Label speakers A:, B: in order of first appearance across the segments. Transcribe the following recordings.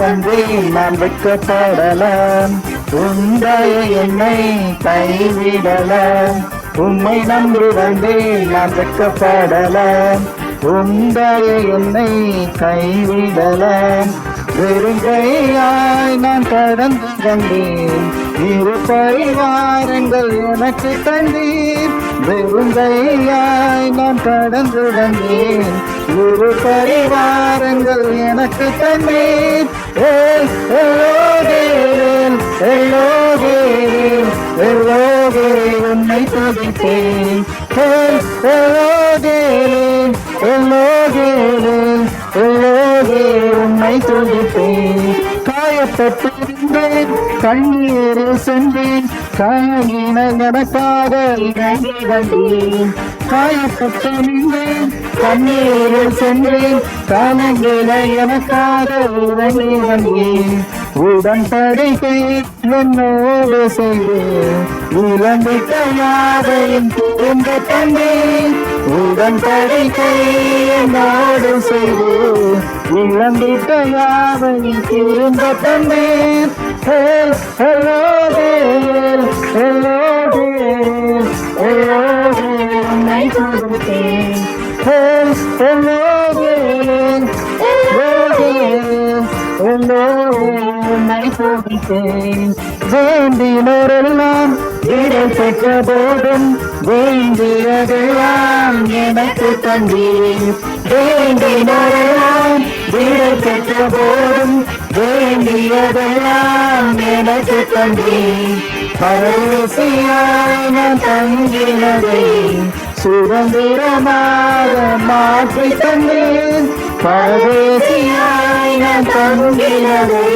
A: வந்தேன் நான் வெட்கப்படலாம். உந்தைய என்னை கைவிடலாம். உம்மை நம்பி வந்தேன் நான் வெட்கப்படலாம். உந்தைய என்னை கைவிடலாம். வெறுங்கையாய் நான் கடந்து வந்தேன். இரு பரிவாரங்கள் எனக்கு தந்தீர். வெறுங்கையாய் நான் கடந்து வந்தேன். இரு பரிவாரங்கள் எனக்கு தந்தீர். உன்னை துதிப்பேன். உன்னை துதிப்பேன். காயப்பட்டிருந்தேன், கண்ணீரில் சென்றேன். காயின எனக்காக இறங்கி வந்தேன். காயப்பட்டிருந்தேன், கண்ணீரில் சென்றேன். காலங்கில எனக்காக இறங்கி வந்தேன். உடன்படிக்கை என்னோடு செய்து இழந்திட்ட யாவையும் திரும்ப தந்தேன். உடன்படிக்கை என்னோடு செய்து இழந்திட்ட யாவையும் திரும்ப தந்தேன். உன்னை துதிப்பேன். உன்னை துதிப்பேன். வேண்டினோரெல்லாம் விடை பெற்ற போதும் வேண்டியதெல்லாம் எனக்கு தந்தீர். வேண்டினோரெல்லாம் விடை பெற்ற போதும் வேண்டியதெல்லாம் எனக்கு தந்தீர். பரவசியாய் நான் தங்கினதை சுதந்திரமாக மாற்றி தந்தேன். பரதேசியாய் நான் தங்கினதை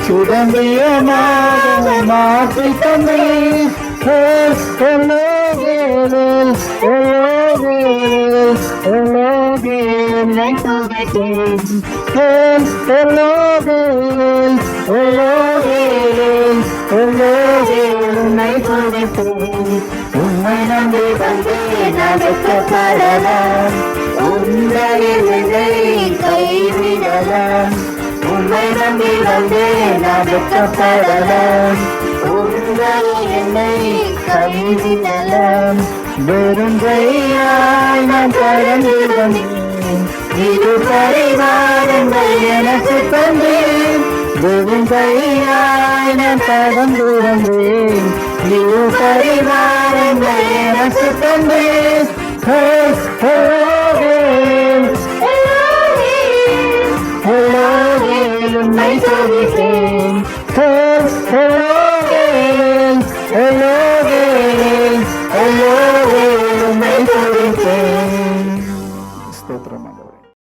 A: சுதந்திரமாக மாற்றி தந்தேன். என்னை துதிப்பேன். உன்னை துதிப்பேன். உம்மை நம்பி வந்தேன் நான் வெட்கப்படலாம். உந்தைய என்னை கைவிடலாம். உம்மை நம்பி வந்தேன் நான் வெட்கப்படலாம். உந்தைய என்னை கைவிடலாம். வெறுங்கையாய் நான் கடந்து வந்தேன். இரு பரிவாரங்கள் எனக்கு தந்தேன். வெறுங்கையாய் நான் கடந்து வந்தேன். இரு பரிவாரங்கள் எனக்கு தந்தேன். உன்னை துதிப்பேன்.